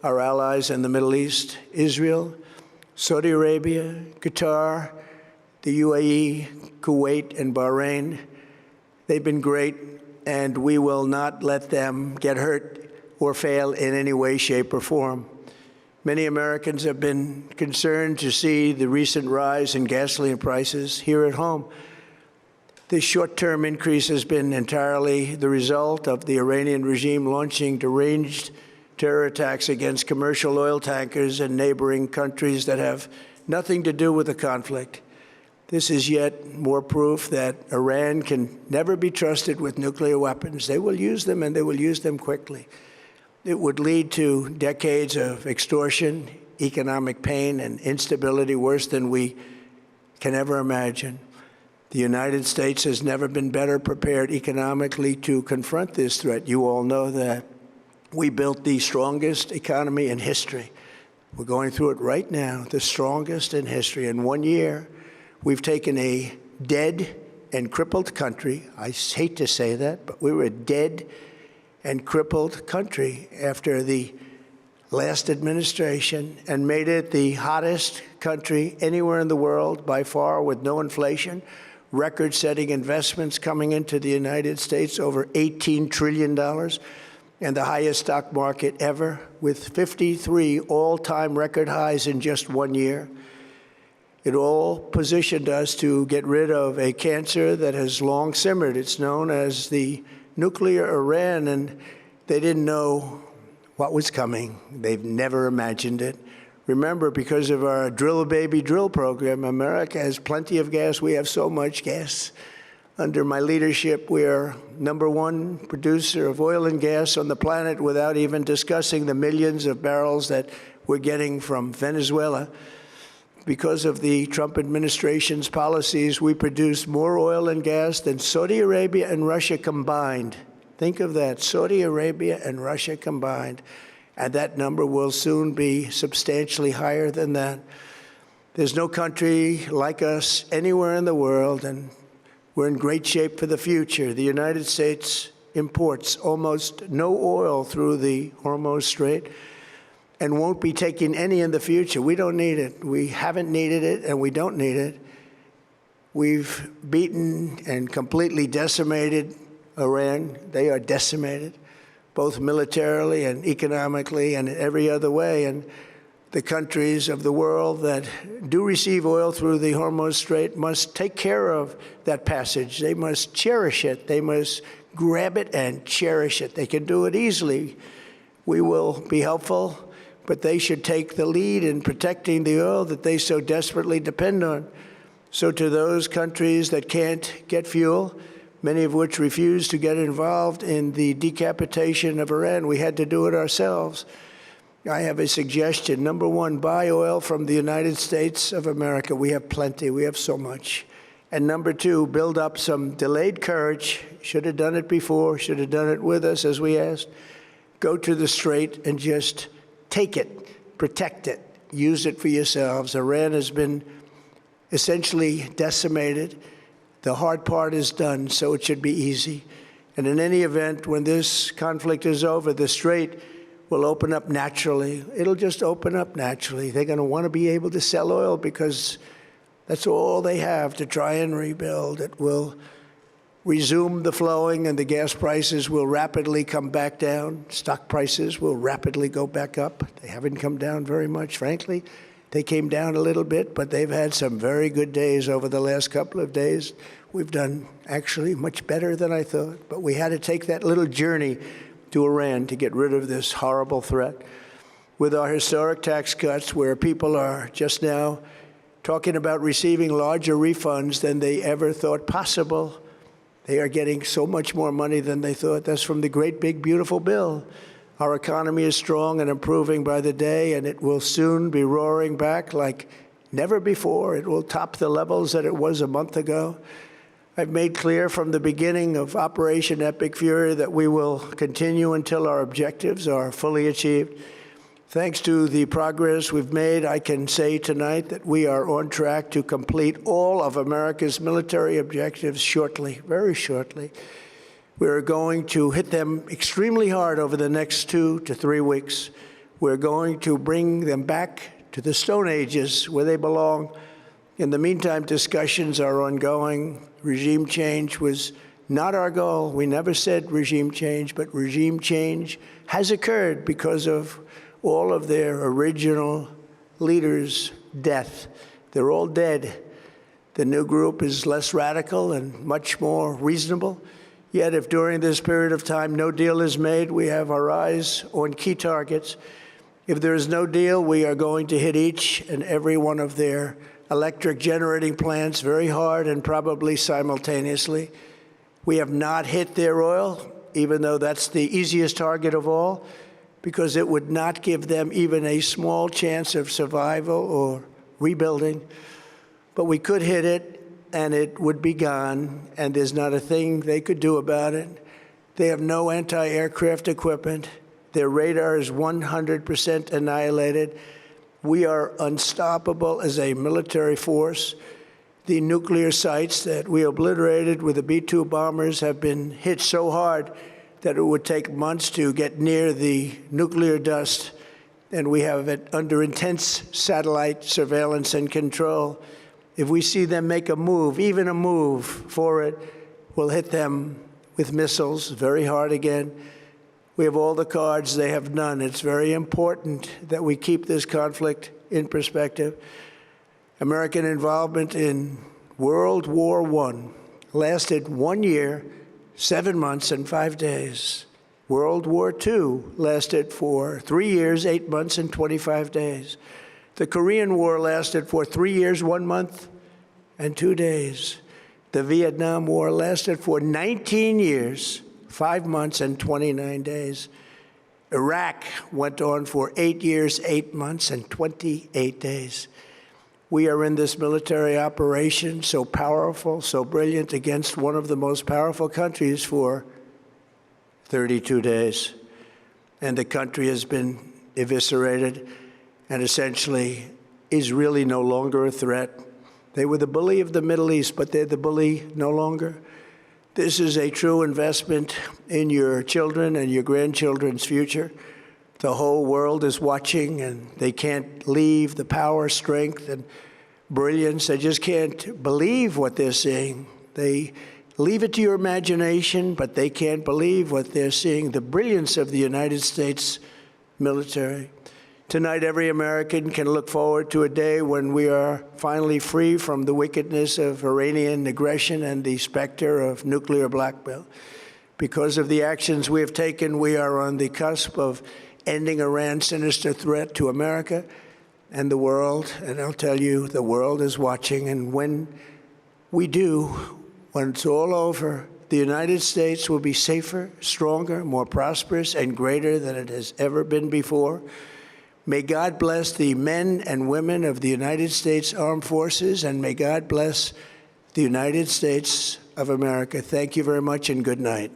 our allies in the Middle East, Israel, Saudi Arabia, Qatar, the UAE, Kuwait, and Bahrain. They've been great, and we will not let them get hurt or fail in any way, shape, or form. Many Americans have been concerned to see the recent rise in gasoline prices here at home. This short-term increase has been entirely the result of the Iranian regime launching deranged terror attacks against commercial oil tankers in neighboring countries that have nothing to do with the conflict. This is yet more proof that Iran can never be trusted with nuclear weapons. They will use them, and they will use them quickly. It would lead to decades of extortion, economic pain, and instability worse than we can ever imagine. The United States has never been better prepared economically to confront this threat. You all know that. We built the strongest economy in history. We're going through it right now, the strongest in history. In 1 year, we've taken a dead and crippled country. I hate to say that, but we were a dead and crippled country after the last administration and made it the hottest country anywhere in the world by far, with no inflation, record-setting investments coming into the United States, over $18 trillion, and the highest stock market ever, with 53 all-time record highs in just 1 year. It all positioned us to get rid of a cancer that has long simmered. It's known as the nuclear Iran, and they didn't know what was coming. They've never imagined it. Remember, because of our Drill Baby Drill program, America has plenty of gas. We have so much gas. Under my leadership, we are #1 producer of oil and gas on the planet, without even discussing the millions of barrels that we're getting from Venezuela. Because of the Trump administration's policies, we produce more oil and gas than Saudi Arabia and Russia combined. Think of that, Saudi Arabia and Russia combined. And that number will soon be substantially higher than that. There's no country like us anywhere in the world, and we're in great shape for the future. The United States imports almost no oil through the Hormuz Strait and won't be taking any in the future. We don't need it. We haven't needed it, and we don't need it. We've beaten and completely decimated Iran. They are decimated, both militarily and economically and in every other way. And the countries of the world that do receive oil through the Hormuz Strait must take care of that passage. They must cherish it. They must grab it and cherish it. They can do it easily. We will be helpful, but they should take the lead in protecting the oil that they so desperately depend on. So to those countries that can't get fuel, many of which refuse to get involved in the decapitation of Iran, we had to do it ourselves. I have a suggestion. #1, buy oil from the United States of America. We have plenty. We have so much. And #2, build up some delayed courage. Should have done it before. Should have done it with us, as we asked. Go to the Strait and just take it, protect it, use it for yourselves. Iran has been essentially decimated. The hard part is done, so it should be easy. And in any event, when this conflict is over, the Strait will open up naturally. It'll just open up naturally. They're going to want to be able to sell oil because that's all they have to try and rebuild. It will resume the flowing, and the gas prices will rapidly come back down. Stock prices will rapidly go back up. They haven't come down very much, frankly. They came down a little bit, but they've had some very good days over the last couple of days. We've done actually much better than I thought, but we had to take that little journey to Iran to get rid of this horrible threat. With our historic tax cuts, where people are just now talking about receiving larger refunds than they ever thought possible, they are getting so much more money than they thought. That's from the great, big, beautiful bill. Our economy is strong and improving by the day, and it will soon be roaring back like never before. It will top the levels that it was a month ago. I've made clear from the beginning of Operation Epic Fury that we will continue until our objectives are fully achieved. Thanks to the progress we've made, I can say tonight that we are on track to complete all of America's military objectives shortly, very shortly. We are going to hit them extremely hard over the next 2 to 3 weeks. We're going to bring them back to the Stone Ages where they belong. In the meantime, discussions are ongoing. Regime change was not our goal. We never said regime change, but regime change has occurred because of all of their original leaders' death. They're all dead. The new group is less radical and much more reasonable. Yet if during this period of time no deal is made, we have our eyes on key targets. If there is no deal, we are going to hit each and every one of their electric generating plants very hard and probably simultaneously. We have not hit their oil, even though that's the easiest target of all, because it would not give them even a small chance of survival or rebuilding. But we could hit it, and it would be gone, and there's not a thing they could do about it. They have no anti-aircraft equipment. Their radar is 100% annihilated. We are unstoppable as a military force. The nuclear sites that we obliterated with the B-2 bombers have been hit so hard that it would take months to get near the nuclear dust, and we have it under intense satellite surveillance and control. If we see them make a move, even a move for it, we'll hit them with missiles very hard again. We have all the cards, they have none. It's very important that we keep this conflict in perspective. American involvement in World War I lasted 1 year, 7 months, and 5 days. World War II lasted for 3 years, 8 months, and 25 days. The Korean War lasted for 3 years, 1 month, and 2 days. The Vietnam War lasted for 19 years, 5 months, and 29 days. Iraq went on for 8 years, 8 months, and 28 days. We are in this military operation, so powerful, so brilliant, against one of the most powerful countries for 32 days. And the country has been eviscerated and essentially is really no longer a threat. They were the bully of the Middle East, but they're the bully no longer. This is a true investment in your children and your grandchildren's future. The whole world is watching, and they can't leave the power, strength, and brilliance. They just can't believe what they're seeing. They leave it to your imagination, but they can't believe what they're seeing, the brilliance of the United States military. Tonight, every American can look forward to a day when we are finally free from the wickedness of Iranian aggression and the specter of nuclear blackmail. Because of the actions we have taken, we are on the cusp of ending Iran's sinister threat to America and the world. And I'll tell you, the world is watching. And when we do, when it's all over, the United States will be safer, stronger, more prosperous, and greater than it has ever been before. May God bless the men and women of the United States Armed Forces, and may God bless the United States of America. Thank you very much, and good night.